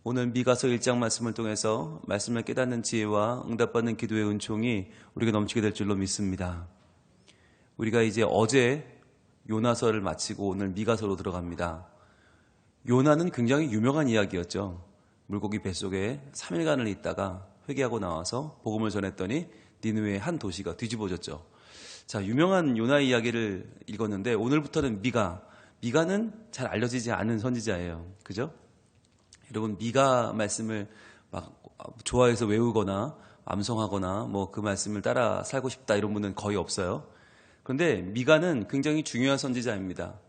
오늘 미가서 1장 말씀을 통해서 말씀을 깨닫는 지혜와 응답받는 기도의 은총이 우리가 넘치게 될 줄로 믿습니다. 우리가 이제 어제 요나서를 마치고 오늘 미가서로 들어갑니다. 요나는 굉장히 유명한 이야기였죠. 물고기 뱃속에 3일간을 있다가 회개하고 나와서 복음을 전했더니 니느웨의 한 도시가 뒤집어졌죠. 자, 유명한 요나 이야기를 읽었는데 오늘부터는 미가는 잘 알려지지 않은 선지자예요. 그죠? 여러분, 미가 말씀을 막 좋아해서 외우거나 암송하거나 뭐 그 말씀을 따라 살고 싶다 이런 분은 거의 없어요. 그런데 미가는 굉장히 중요한 선지자입니다.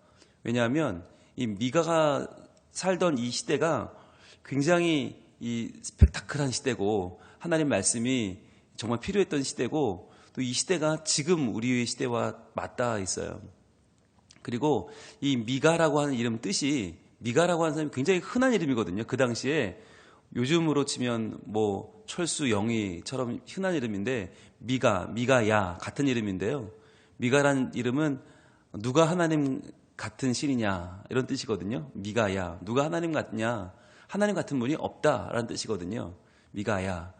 왜냐하면 이 미가가 살던 이 시대가 굉장히 이 스펙타클한 시대고 하나님 말씀이 정말 필요했던 시대고 또 이 시대가 지금 우리의 시대와 맞닿아 있어요. 그리고 이 미가라고 하는 이름 뜻이 미가라고 하는 사람이 굉장히 흔한 이름이거든요. 그 당시에 요즘으로 치면 뭐 철수 영희처럼 흔한 이름인데 미가야 같은 이름인데요. 미가라는 이름은 누가 하나님 같은 신이냐 이런 뜻이거든요. 미가야, 누가 하나님 같냐, 하나님 같은 분이 없다라는 뜻이거든요. 미가야.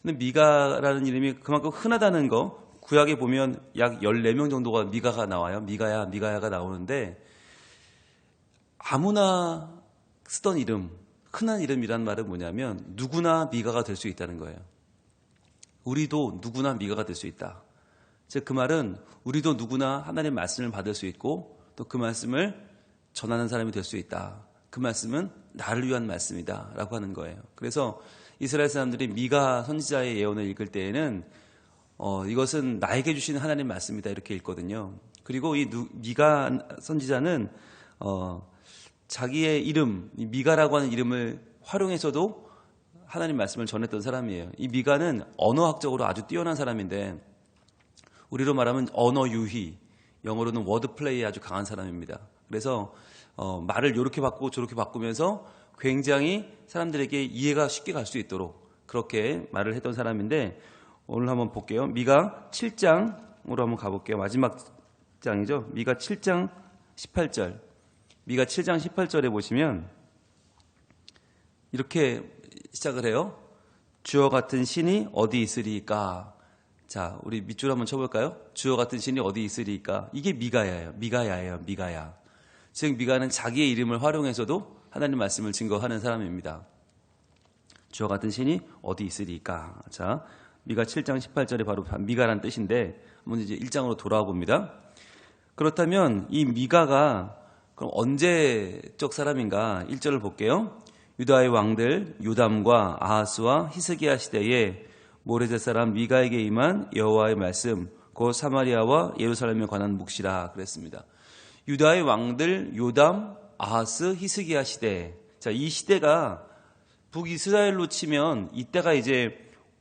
근데 미가라는 이름이 그만큼 흔하다는 거, 구약에 보면 약 14명 정도가 미가가 나와요. 미가야가 나오는데 아무나 쓰던 이름, 흔한 이름이란 말은 뭐냐면 누구나 미가가 될 수 있다는 거예요. 우리도 누구나 미가가 될 수 있다. 즉 그 말은 우리도 누구나 하나님의 말씀을 받을 수 있고 또 그 말씀을 전하는 사람이 될 수 있다. 그 말씀은 나를 위한 말씀이다 라고 하는 거예요. 그래서 이스라엘 사람들이 미가 선지자의 예언을 읽을 때에는 이것은 나에게 주시는 하나님 말씀이다 이렇게 읽거든요. 그리고 이 미가 선지자는 자기의 이름, 미가라고 하는 이름을 활용해서도 하나님 말씀을 전했던 사람이에요. 이 미가는 언어학적으로 아주 뛰어난 사람인데 우리로 말하면 언어 유희, 영어로는 워드 플레이에 아주 강한 사람입니다. 그래서 말을 이렇게 바꾸고 저렇게 바꾸면서 굉장히 사람들에게 이해가 쉽게 갈 수 있도록 그렇게 말을 했던 사람인데 오늘 한번 볼게요. 미가 7장으로 한번 가볼게요. 마지막 장이죠. 미가 7장 18절. 미가 7장 18절에 보시면 이렇게 시작을 해요. 주와 같은 신이 어디 있으리까? 자, 우리 밑줄 한번 쳐볼까요? 주와 같은 신이 어디 있으리까? 이게 미가야예요. 미가야. 즉 미가는 자기의 이름을 활용해서도 하나님 말씀을 증거하는 사람입니다. 주와 같은 신이 어디 있으리까? 자, 미가 7장 18절에 바로 미가라는 뜻인데 한번 이제 1장으로 돌아와 봅니다. 그렇다면 이 미가가 그럼 언제적 사람인가? 1절을 볼게요. 유다의 왕들 요담과 아하스와 히스기야 시대에 모레셋 사람 미가에게 임한 여호와의 말씀 곧 사마리아와 예루살렘에 관한 묵시라 그랬습니다. 유다의 왕들 요담, 아하스, 히스기야 시대. 자, 이 시대가 북이스라엘로 치면 이때가 이제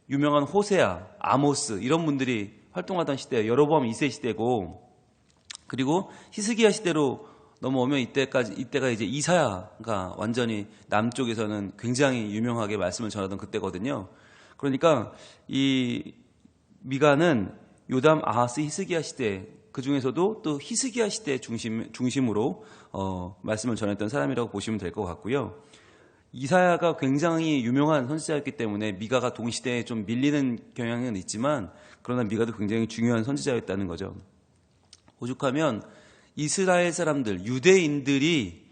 유명한 호세아, 아모스 이런 분들이 활동하던 시대예요. 여로보암 2세 시대고 그리고 히스기야 시대로 넘어오면 이때가 이제 이사야가 완전히 남쪽에서는 굉장히 유명하게 말씀을 전하던 그때거든요. 그러니까 이 미가는 요담, 아하스, 히스기야 시대 그 중에서도 또 히스기야 시대 중심으로 말씀을 전했던 사람이라고 보시면 될 것 같고요. 이사야가 굉장히 유명한 선지자였기 때문에 미가가 동시대에 좀 밀리는 경향은 있지만 그러나 미가도 굉장히 중요한 선지자였다는 거죠. 오죽하면 이스라엘 사람들, 유대인들이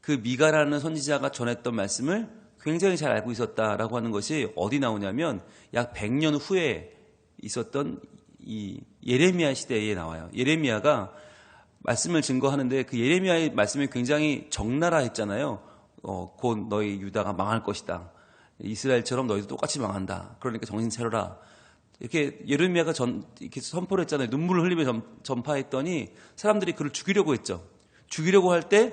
그 미가라는 선지자가 전했던 말씀을 굉장히 잘 알고 있었다라고 하는 것이 어디 나오냐면 약 100년 후에 있었던 이 예레미야 시대에 나와요. 예레미야가 말씀을 증거하는데 그 예레미야의 말씀이 굉장히 적나라했잖아요. 곧 너희 유다가 망할 것이다. 이스라엘처럼 너희도 똑같이 망한다. 그러니까 정신 차려라. 이렇게 예레미야가 이렇게 선포를 했잖아요. 눈물을 흘리며 전파했더니 사람들이 그를 죽이려고 했죠. 죽이려고 할 때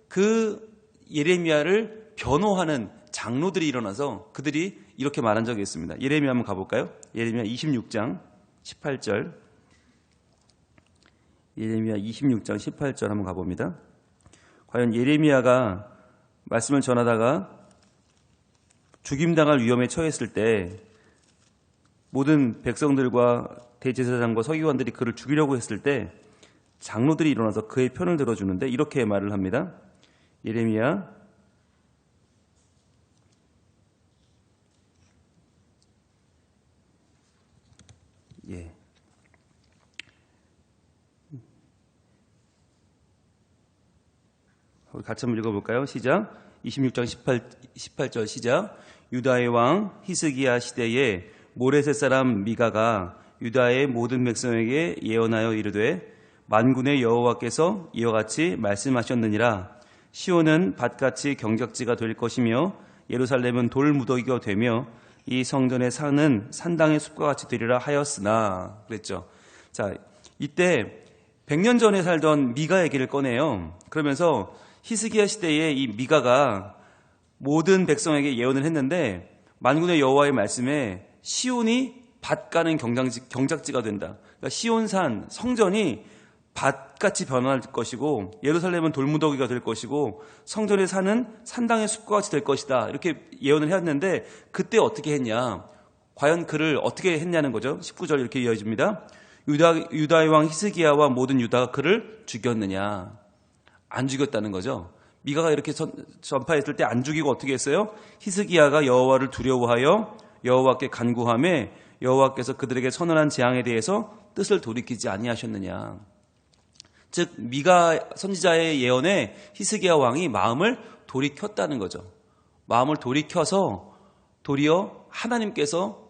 그 예레미야를 변호하는 장로들이 일어나서 그들이 이렇게 말한 적이 있습니다. 예레미야 한번 가볼까요? 예레미야 26장 18절. 예레미야 26장 18절 한번 가봅니다. 과연 예레미야가 말씀을 전하다가 죽임당할 위험에 처했을 때 모든 백성들과 대제사장과 서기관들이 그를 죽이려고 했을 때 장로들이 일어나서 그의 편을 들어주는데 이렇게 말을 합니다. 예레미야 우리 같이 한번 읽어볼까요? 시작. 26장 18절 시작. 유다의 왕 히스기야 시대에 모레셋 사람 미가가 유다의 모든 백성에게 예언하여 이르되 만군의 여호와께서 이와 같이 말씀하셨느니라. 시온은 밭같이 경작지가 될 것이며 예루살렘은 돌무더기가 되며 이 성전의 산은 산당의 숲과 같이 되리라 하였으나 그랬죠. 자, 이때 100년 전에 살던 미가 얘기를 꺼내요. 그러면서 히스기야 시대에 이 미가가 모든 백성에게 예언을 했는데 만군의 여호와의 말씀에 시온이 밭 가는 경작지가 된다. 그러니까 시온산 성전이 밭같이 변할 것이고 예루살렘은 돌무더기가 될 것이고 성전의 산은 산당의 숲과 같이 될 것이다. 이렇게 예언을 했는데 그때 어떻게 했냐? 과연 그를 어떻게 했냐는 거죠. 19절 이렇게 이어집니다. 유다의 왕 히스기야와 모든 유다가 그를 죽였느냐? 안 죽였다는 거죠. 미가가 이렇게 전파했을 때 안 죽이고 어떻게 했어요? 히스기야가 여호와를 두려워하여 여호와께 간구하며 여호와께서 그들에게 선언한 재앙에 대해서 뜻을 돌이키지 아니하셨느냐. 즉 미가 선지자의 예언에 히스기야 왕이 마음을 돌이켰다는 거죠. 마음을 돌이켜서 도리어 하나님께서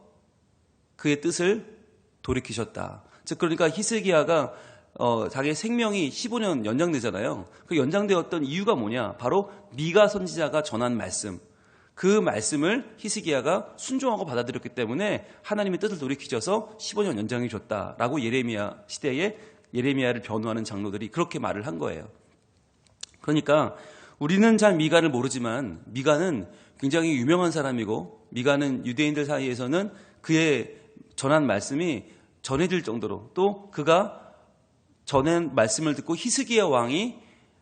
그의 뜻을 돌이키셨다. 즉 그러니까 히스기야가 자기의 생명이 15년 연장되잖아요. 그 연장되었던 이유가 뭐냐? 바로 미가 선지자가 전한 말씀. 그 말씀을 히스기야가 순종하고 받아들였기 때문에 하나님의 뜻을 돌이키셔서 15년 연장해 줬다라고 예레미야 시대에 예레미야를 변호하는 장로들이 그렇게 말을 한 거예요. 그러니까 우리는 잘 미가를 모르지만 미가는 굉장히 유명한 사람이고 미가는 유대인들 사이에서는 그의 전한 말씀이 전해질 정도로 또 그가 전한 말씀을 듣고 히스기야 왕이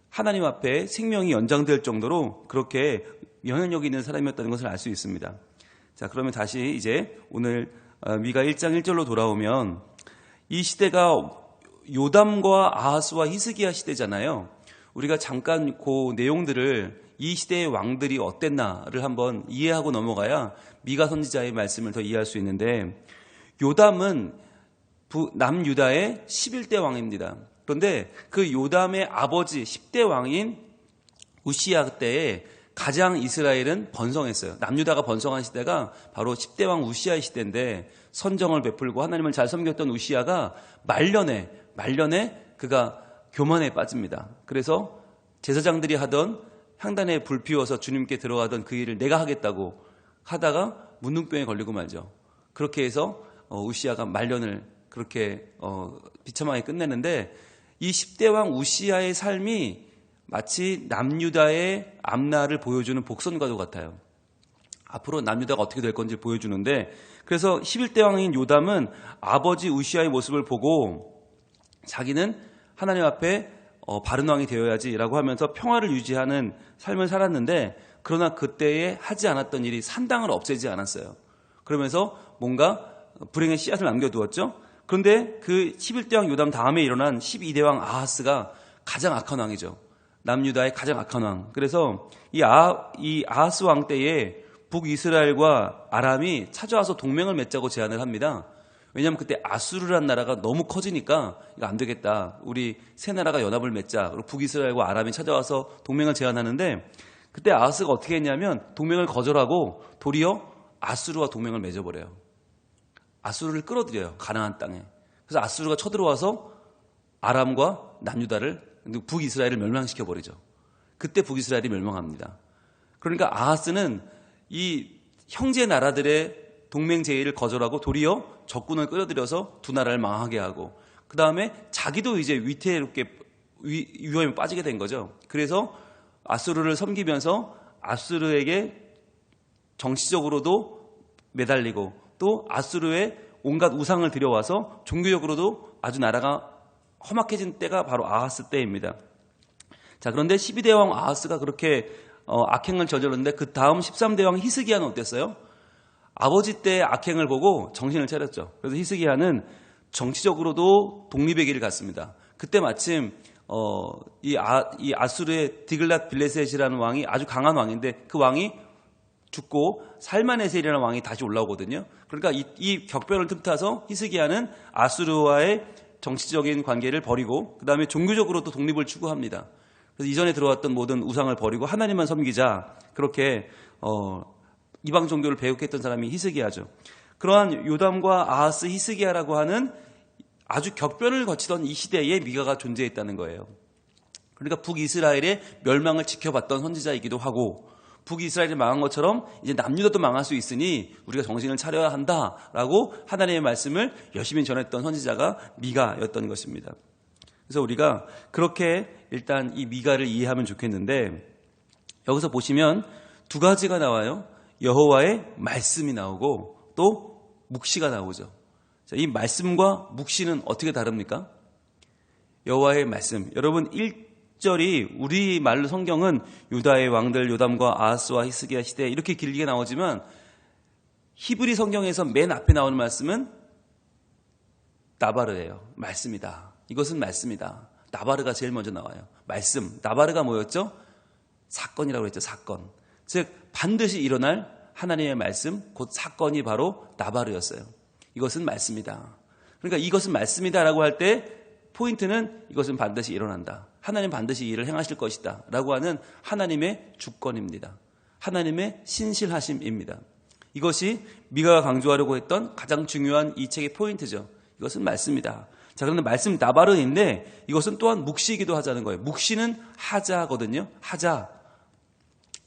하나님 앞에 생명이 연장될 정도로 그렇게 영향력이 있는 사람이었다는 것을 알 수 있습니다. 자, 그러면 다시 이제 오늘 미가 1장 1절로 돌아오면 이 시대가 요담과 아하스와 히스기야 시대잖아요. 우리가 잠깐 그 내용들을 이 시대의 왕들이 어땠나를 한번 이해하고 넘어가야 미가 선지자의 말씀을 더 이해할 수 있는데 요담은 남유다의 11대 왕입니다. 그런데 그 요담의 아버지 10대 왕인 우시야 때에 가장 이스라엘은 번성했어요. 남유다가 번성한 시대가 바로 10대 왕 우시야의 시대인데 선정을 베풀고 하나님을 잘 섬겼던 우시야가 말년에 그가 교만에 빠집니다. 그래서 제사장들이 하던 향단에 불 피워서 주님께 들어가던 그 일을 내가 하겠다고 하다가 문둥병에 걸리고 말죠. 그렇게 해서 우시야가 말년을 그렇게 비참하게 끝내는데 이 10대 왕 우시야의 삶이 마치 남유다의 앞날을 보여주는 복선과도 같아요. 앞으로 남유다가 어떻게 될 건지 보여주는데 그래서 11대 왕인 요담은 아버지 우시야의 모습을 보고 자기는 하나님 앞에 바른 왕이 되어야지라고 하면서 평화를 유지하는 삶을 살았는데 그러나 그때에 하지 않았던 일이 산당을 없애지 않았어요. 그러면서 뭔가 불행의 씨앗을 남겨두었죠. 그런데 그 11대 왕 요담 다음에 일어난 12대 왕 아하스가 가장 악한 왕이죠. 남유다의 가장 악한 왕. 그래서 이 아하스 왕 때에 북이스라엘과 아람이 찾아와서 동맹을 맺자고 제안을 합니다. 왜냐하면 그때 아수르란 나라가 너무 커지니까 이거 안 되겠다. 우리 세 나라가 연합을 맺자. 그리고 북이스라엘과 아람이 찾아와서 동맹을 제안하는데 그때 아하스가 어떻게 했냐면 동맹을 거절하고 도리어 아수르와 동맹을 맺어버려요. 아수르를 끌어들여요. 가나안 땅에. 그래서 아수르가 쳐들어와서 아람과 남유다를 북이스라엘을 멸망시켜버리죠. 그때 북이스라엘이 멸망합니다. 그러니까 아하스는 이 형제 나라들의 동맹 제의를 거절하고 도리어 적군을 끌어들여서 두 나라를 망하게 하고 그 다음에 자기도 이제 위태롭게 위험에 빠지게 된 거죠. 그래서 아수르를 섬기면서 아수르에게 정치적으로도 매달리고 또 아수르의 온갖 우상을 들여와서 종교적으로도 아주 나라가 험악해진 때가 바로 아하스 때입니다. 자, 그런데 12대 왕 아하스가 그렇게 악행을 저질렀는데 그 다음 13대 왕 히스기야는 어땠어요? 아버지 때의 악행을 보고 정신을 차렸죠. 그래서 히스기야는 정치적으로도 독립의 길을 갔습니다. 그때 마침 이 아수르의 디글랏 빌레셋이라는 왕이 아주 강한 왕인데 그 왕이 죽고 살마네셀이라는 왕이 다시 올라오거든요. 그러니까 이 격변을 틈타서 히스기야는 아수르와의 정치적인 관계를 버리고 그 다음에 종교적으로도 독립을 추구합니다. 그래서 이전에 들어왔던 모든 우상을 버리고 하나님만 섬기자. 그렇게 이방 종교를 배역했던 사람이 히스기야죠. 그러한 요담과 아하스, 히스기야라고 하는 아주 격변을 거치던 이 시대에 미가가 존재했다는 거예요. 그러니까 북이스라엘의 멸망을 지켜봤던 선지자이기도 하고, 북이스라엘이 망한 것처럼 이제 남유다도 망할 수 있으니 우리가 정신을 차려야 한다라고 하나님의 말씀을 열심히 전했던 선지자가 미가였던 것입니다. 그래서 우리가 그렇게 일단 이 미가를 이해하면 좋겠는데, 여기서 보시면 두 가지가 나와요. 여호와의 말씀이 나오고 또 묵시가 나오죠. 자, 이 말씀과 묵시는 어떻게 다릅니까? 여호와의 말씀. 여러분 1절이 우리 말로 성경은 유다의 왕들 요담과 아하스와 히스기야 시대 이렇게 길게 나오지만 히브리 성경에서 맨 앞에 나오는 말씀은 나바르예요. 말씀이다. 이것은 말씀이다. 나바르가 제일 먼저 나와요. 말씀. 나바르가 뭐였죠? 사건이라고 했죠. 사건. 즉 반드시 일어날 하나님의 말씀, 곧 사건이 바로 나바르였어요. 이것은 말씀이다. 그러니까 이것은 말씀이다라고 할 때 포인트는 이것은 반드시 일어난다. 하나님 반드시 일을 행하실 것이다 라고 하는 하나님의 주권입니다. 하나님의 신실하심입니다. 이것이 미가가 강조하려고 했던 가장 중요한 이 책의 포인트죠. 이것은 말씀이다. 자, 그런데 말씀 나바르인데 이것은 또한 묵시이기도 하자는 거예요. 묵시는 하자거든요.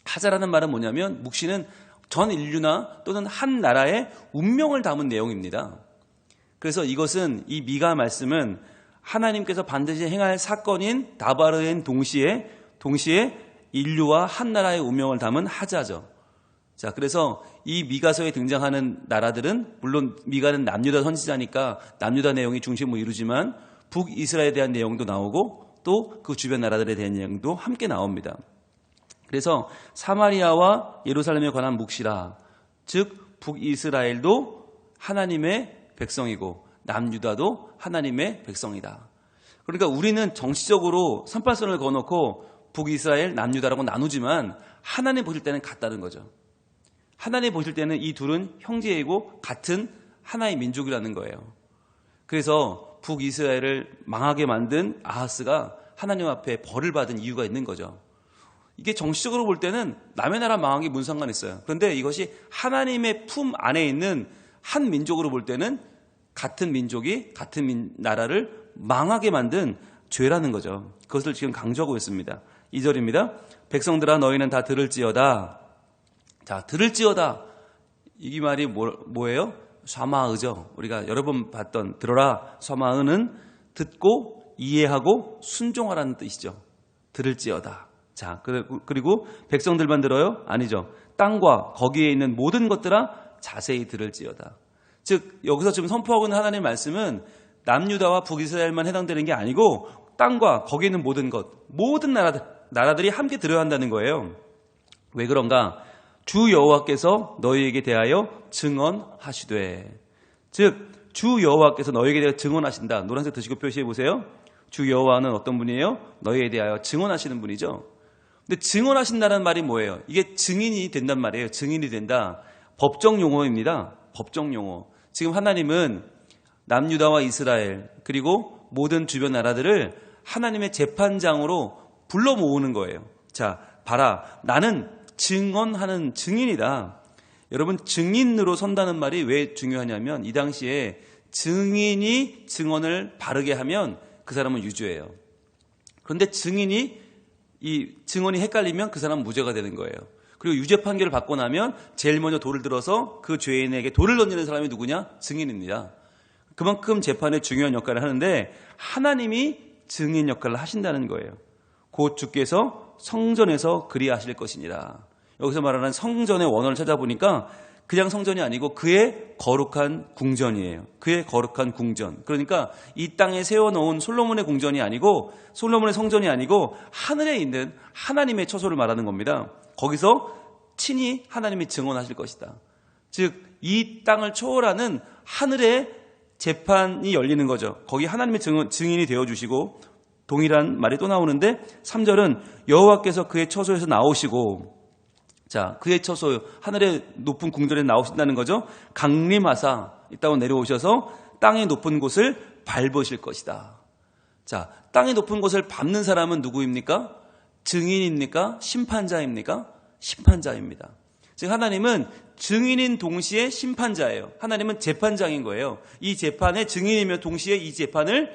하자라는 말은 뭐냐면 묵시는 전 인류나 또는 한 나라의 운명을 담은 내용입니다. 그래서 이것은 이 미가 말씀은 하나님께서 반드시 행할 사건인 나바르인 동시에 인류와 한 나라의 운명을 담은 하자죠. 자, 그래서 이 미가서에 등장하는 나라들은 물론 미가는 남유다 선지자니까 남유다 내용이 중심을 이루지만 북이스라엘에 대한 내용도 나오고 또 그 주변 나라들에 대한 내용도 함께 나옵니다. 그래서 사마리아와 예루살렘에 관한 묵시라, 즉 북이스라엘도 하나님의 백성이고 남유다도 하나님의 백성이다. 그러니까 우리는 정치적으로 선발선을 그어놓고 북이스라엘, 남유다라고 나누지만 하나님 보실 때는 같다는 거죠. 하나님 보실 때는 이 둘은 형제이고 같은 하나의 민족이라는 거예요. 그래서 북이스라엘을 망하게 만든 아하스가 하나님 앞에 벌을 받은 이유가 있는 거죠. 이게 정치적으로 볼 때는 남의 나라 망한 게 무슨 상관이 있어요. 그런데 이것이 하나님의 품 안에 있는 한 민족으로 볼 때는 같은 민족이 같은 나라를 망하게 만든 죄라는 거죠. 그것을 지금 강조하고 있습니다. 2절입니다. 백성들아 너희는 다 들을지어다. 자, 들을지어다. 이 말이 뭐예요? 샤마으죠. 우리가 여러 번 봤던 들어라. 샤마으는 듣고 이해하고 순종하라는 뜻이죠. 들을지어다. 자, 그리고 백성들만 들어요? 아니죠. 땅과 거기에 있는 모든 것들아 자세히 들을지어다. 즉 여기서 지금 선포하고 있는 하나님의 말씀은 남유다와 북이스라엘만 해당되는 게 아니고 땅과 거기에 있는 모든 것, 모든 나라들이 함께 들어야 한다는 거예요. 왜 그런가? 주 여호와께서 너희에게 대하여 증언하시되, 즉 주 여호와께서 너희에게 대하여 증언하신다. 노란색 드시고 표시해 보세요. 주 여호와는 어떤 분이에요? 너희에 대하여 증언하시는 분이죠. 근데 증언하신다는 말이 뭐예요? 이게 증인이 된단 말이에요. 증인이 된다. 법정 용어입니다. 법정 용어. 지금 하나님은 남유다와 이스라엘 그리고 모든 주변 나라들을 하나님의 재판장으로 불러 모으는 거예요. 자, 봐라. 나는 증언하는 증인이다. 여러분, 증인으로 선다는 말이 왜 중요하냐면 이 당시에 증인이 증언을 바르게 하면 그 사람은 유죄예요. 그런데 증언이 헷갈리면 그 사람은 무죄가 되는 거예요. 그리고 유죄 판결을 받고 나면 제일 먼저 돌을 들어서 그 죄인에게 돌을 던지는 사람이 누구냐? 증인입니다. 그만큼 재판에 중요한 역할을 하는데 하나님이 증인 역할을 하신다는 거예요. 곧 주께서 성전에서 그리하실 것이니라. 여기서 말하는 성전의 원어를 찾아보니까 그냥 성전이 아니고 그의 거룩한 궁전이에요. 그의 거룩한 궁전. 그러니까 이 땅에 세워놓은 솔로몬의 궁전이 아니고 솔로몬의 성전이 아니고 하늘에 있는 하나님의 처소를 말하는 겁니다. 거기서 친히 하나님이 증언하실 것이다. 즉 이 땅을 초월하는 하늘의 재판이 열리는 거죠. 거기 하나님의 증인이 되어주시고, 동일한 말이 또 나오는데 3절은 여호와께서 그의 처소에서 나오시고, 자, 그의 처소, 하늘의 높은 궁전에 나오신다는 거죠. 강림하사 이 땅으로 내려오셔서 땅의 높은 곳을 밟으실 것이다. 자, 땅의 높은 곳을 밟는 사람은 누구입니까? 증인입니까? 심판자입니까? 심판자입니다. 즉 하나님은 증인인 동시에 심판자예요. 하나님은 재판장인 거예요. 이 재판의 증인이며 동시에 이 재판을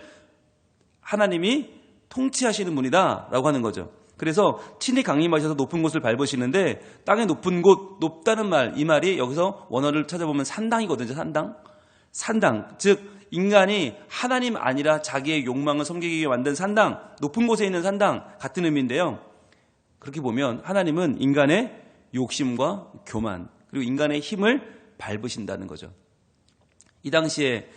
하나님이 통치하시는 분이다 라고 하는 거죠. 그래서 친히 강림하셔서 높은 곳을 밟으시는데 땅의 높은 곳, 높다는 말, 이 말이 여기서 원어를 찾아보면 산당이거든요. 산당. 즉 인간이 하나님 아니라 자기의 욕망을 섬기기 위해 만든 산당, 높은 곳에 있는 산당 같은 의미인데요. 그렇게 보면 하나님은 인간의 욕심과 교만 그리고 인간의 힘을 밟으신다는 거죠. 이 당시에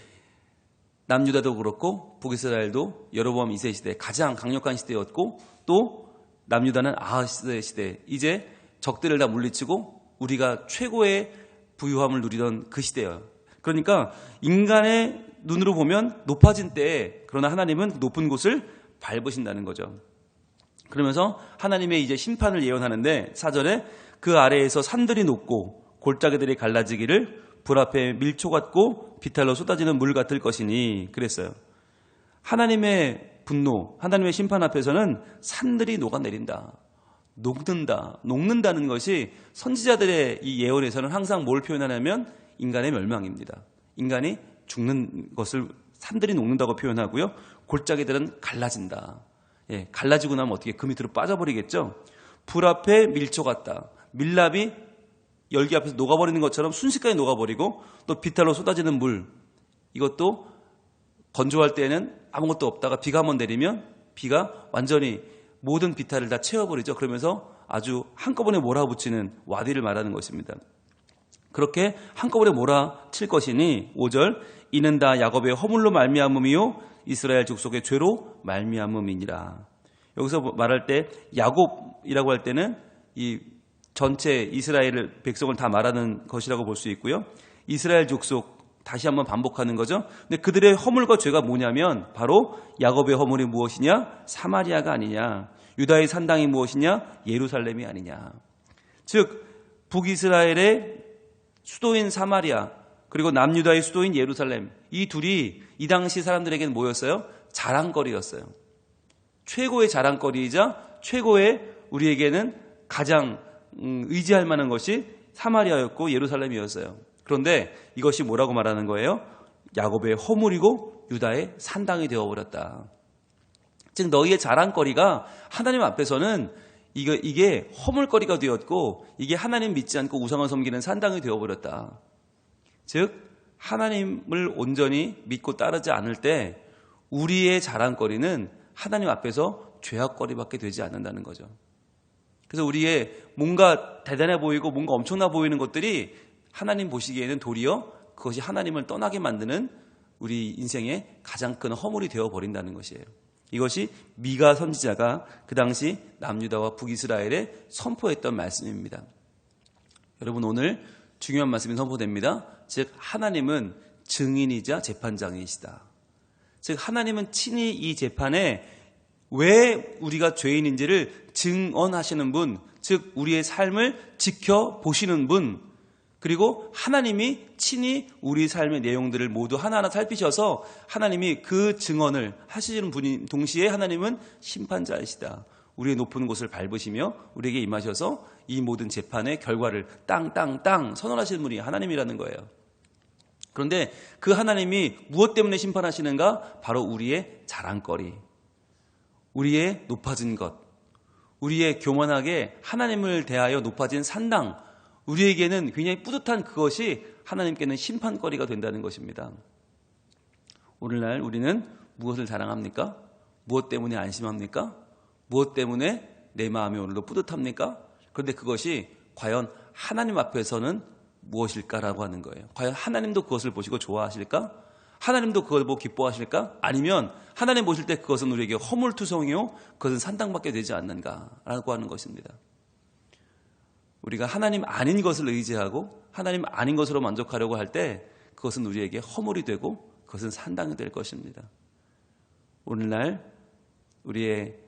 남유다도 그렇고 북이스라엘도 여로보암 2세 시대 가장 강력한 시대였고 또 남유다는 아하스 시대 이제 적들을 다 물리치고 우리가 최고의 부유함을 누리던 그 시대예요. 그러니까 인간의 눈으로 보면 높아진 때에 그러나 하나님은 높은 곳을 밟으신다는 거죠. 그러면서 하나님의 이제 심판을 예언하는데 4절에 그 아래에서 산들이 높고 골짜기들이 갈라지기를 불 앞에 밀초 같고 비탈로 쏟아지는 물 같을 것이니 그랬어요. 하나님의 분노, 하나님의 심판 앞에서는 산들이 녹아내린다. 녹는다는 것이 선지자들의 이 예언에서는 항상 뭘 표현하냐면 인간의 멸망입니다. 인간이 죽는 것을 산들이 녹는다고 표현하고요. 골짜기들은 갈라진다. 예, 갈라지고 나면 어떻게 그 밑으로 빠져버리겠죠. 불 앞에 밀초 같다. 밀랍이 열기 앞에서 녹아버리는 것처럼 순식간에 녹아버리고 또 비탈로 쏟아지는 물 이것도 건조할 때는 아무것도 없다가 비가 한번 내리면 비가 완전히 모든 비탈을 다 채워버리죠. 그러면서 아주 한꺼번에 몰아붙이는 와디를 말하는 것입니다. 그렇게 한꺼번에 몰아칠 것이니 5절 이는 다 야곱의 허물로 말미암음이요 이스라엘 족속의 죄로 말미암음이니라. 여기서 말할 때 야곱이라고 할 때는 이 전체 이스라엘 백성을 다 말하는 것이라고 볼 수 있고요. 이스라엘 족속 다시 한번 반복하는 거죠. 근데 그들의 허물과 죄가 뭐냐면 바로 야곱의 허물이 무엇이냐? 사마리아가 아니냐? 유다의 산당이 무엇이냐? 예루살렘이 아니냐? 즉 북이스라엘의 수도인 사마리아 그리고 남유다의 수도인 예루살렘 이 둘이 이 당시 사람들에게는 뭐였어요? 자랑거리였어요. 최고의 자랑거리이자 최고의 우리에게는 가장 의지할 만한 것이 사마리아였고 예루살렘이었어요. 그런데 이것이 뭐라고 말하는 거예요? 야곱의 허물이고 유다의 산당이 되어버렸다. 즉 너희의 자랑거리가 하나님 앞에서는 이게 허물거리가 되었고 이게 하나님 믿지 않고 우상을 섬기는 산당이 되어버렸다. 즉 하나님을 온전히 믿고 따르지 않을 때 우리의 자랑거리는 하나님 앞에서 죄악거리밖에 되지 않는다는 거죠. 그래서 우리의 뭔가 대단해 보이고 뭔가 엄청나 보이는 것들이 하나님 보시기에는 도리어 그것이 하나님을 떠나게 만드는 우리 인생의 가장 큰 허물이 되어버린다는 것이에요. 이것이 미가 선지자가 그 당시 남유다와 북이스라엘에 선포했던 말씀입니다. 여러분 오늘 중요한 말씀이 선포됩니다. 즉 하나님은 증인이자 재판장이시다. 즉 하나님은 친히 이 재판에 왜 우리가 죄인인지를 증언하시는 분, 즉 우리의 삶을 지켜보시는 분, 그리고 하나님이 친히 우리 삶의 내용들을 모두 하나하나 살피셔서 하나님이 그 증언을 하시는 분인 동시에 하나님은 심판자이시다. 우리의 높은 곳을 밟으시며 우리에게 임하셔서 이 모든 재판의 결과를 땅땅땅 선언하시는 분이 하나님이라는 거예요. 그런데 그 하나님이 무엇 때문에 심판하시는가? 바로 우리의 자랑거리, 우리의 높아진 것, 우리의 교만하게 하나님을 대하여 높아진 산당, 우리에게는 굉장히 뿌듯한 그것이 하나님께는 심판거리가 된다는 것입니다. 오늘날 우리는 무엇을 자랑합니까? 무엇 때문에 안심합니까? 무엇 때문에 내 마음이 오늘도 뿌듯합니까? 그런데 그것이 과연 하나님 앞에서는 무엇일까라고 하는 거예요. 과연 하나님도 그것을 보시고 좋아하실까? 하나님도 그걸 보고 기뻐하실까? 아니면 하나님 보실 때 그것은 우리에게 허물투성이요 그것은 산당밖에 되지 않는가라고 하는 것입니다. 우리가 하나님 아닌 것을 의지하고 하나님 아닌 것으로 만족하려고 할 때 그것은 우리에게 허물이 되고 그것은 산당이 될 것입니다. 오늘날 우리의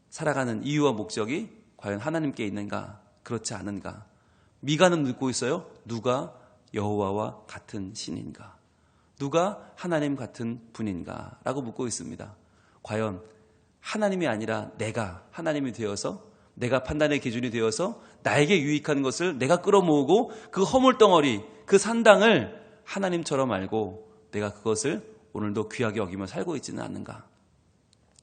살아가는 이유와 목적이 과연 하나님께 있는가? 그렇지 않은가? 미가는 묻고 있어요. 누가 여호와와 같은 신인가? 누가 하나님 같은 분인가? 라고 묻고 있습니다. 과연 하나님이 아니라 내가 하나님이 되어서, 내가 판단의 기준이 되어서 나에게 유익한 것을 내가 끌어모으고 그 허물덩어리, 그 산당을 하나님처럼 알고 내가 그것을 오늘도 귀하게 여기며 살고 있지는 않는가?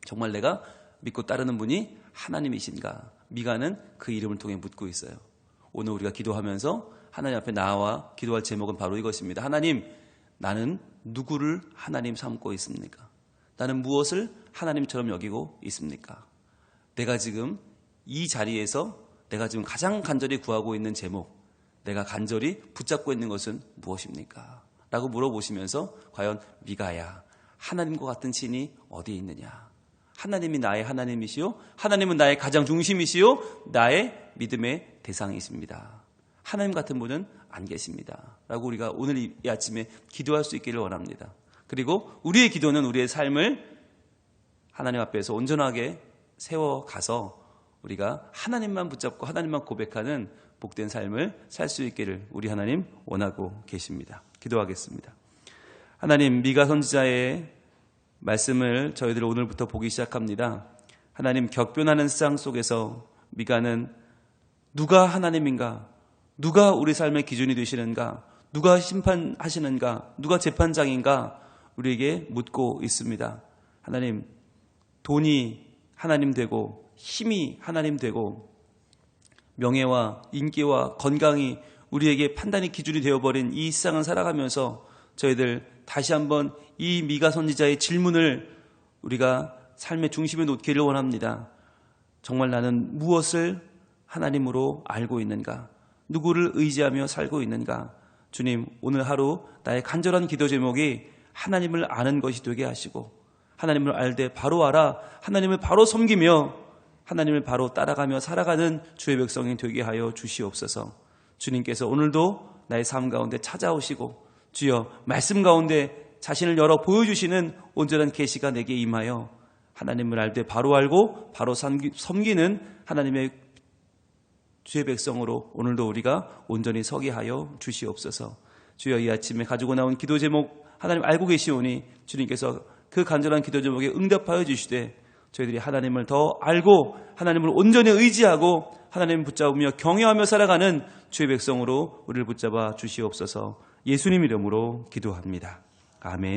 정말 내가 믿고 따르는 분이 하나님이신가? 미가는 그 이름을 통해 묻고 있어요. 오늘 우리가 기도하면서 하나님 앞에 나와 기도할 제목은 바로 이것입니다. 하나님, 나는 누구를 하나님 삼고 있습니까? 나는 무엇을 하나님처럼 여기고 있습니까? 내가 지금 이 자리에서 내가 지금 가장 간절히 구하고 있는 제목, 내가 간절히 붙잡고 있는 것은 무엇입니까? 라고 물어보시면서 과연 미가야, 하나님과 같은 신이 어디에 있느냐? 하나님이 나의 하나님이시요, 하나님은 나의 가장 중심이시요, 나의 믿음의 대상이십니다. 하나님 같은 분은 안 계십니다. 라고 우리가 오늘 이 아침에 기도할 수 있기를 원합니다. 그리고 우리의 기도는 우리의 삶을 하나님 앞에서 온전하게 세워가서 우리가 하나님만 붙잡고 하나님만 고백하는 복된 삶을 살 수 있기를 우리 하나님 원하고 계십니다. 기도하겠습니다. 하나님, 미가 선지자의 말씀을 저희들 오늘부터 보기 시작합니다. 하나님, 격변하는 세상 속에서 미가는 누가 하나님인가? 누가 우리 삶의 기준이 되시는가? 누가 심판하시는가? 누가 재판장인가? 우리에게 묻고 있습니다. 하나님, 돈이 하나님 되고 힘이 하나님 되고 명예와 인기와 건강이 우리에게 판단의 기준이 되어버린 이 세상을 살아가면서 저희들 다시 한번 이 미가 선지자의 질문을 우리가 삶의 중심에 놓기를 원합니다. 정말 나는 무엇을 하나님으로 알고 있는가? 누구를 의지하며 살고 있는가? 주님, 오늘 하루 나의 간절한 기도 제목이 하나님을 아는 것이 되게 하시고 하나님을 알되 바로 알아 하나님을 바로 섬기며 하나님을 바로 따라가며 살아가는 주의 백성이 되게 하여 주시옵소서. 주님께서 오늘도 나의 삶 가운데 찾아오시고 주여 말씀 가운데 자신을 열어 보여주시는 온전한 계시가 내게 임하여 하나님을 알되 바로 알고 바로 섬기는 하나님의 주의 백성으로 오늘도 우리가 온전히 서게 하여 주시옵소서. 주여, 이 아침에 가지고 나온 기도 제목 하나님 알고 계시오니 주님께서 그 간절한 기도 제목에 응답하여 주시되 저희들이 하나님을 더 알고 하나님을 온전히 의지하고 하나님을 붙잡으며 경외하며 살아가는 주의 백성으로 우리를 붙잡아 주시옵소서. 예수님 이름으로 기도합니다. 아멘.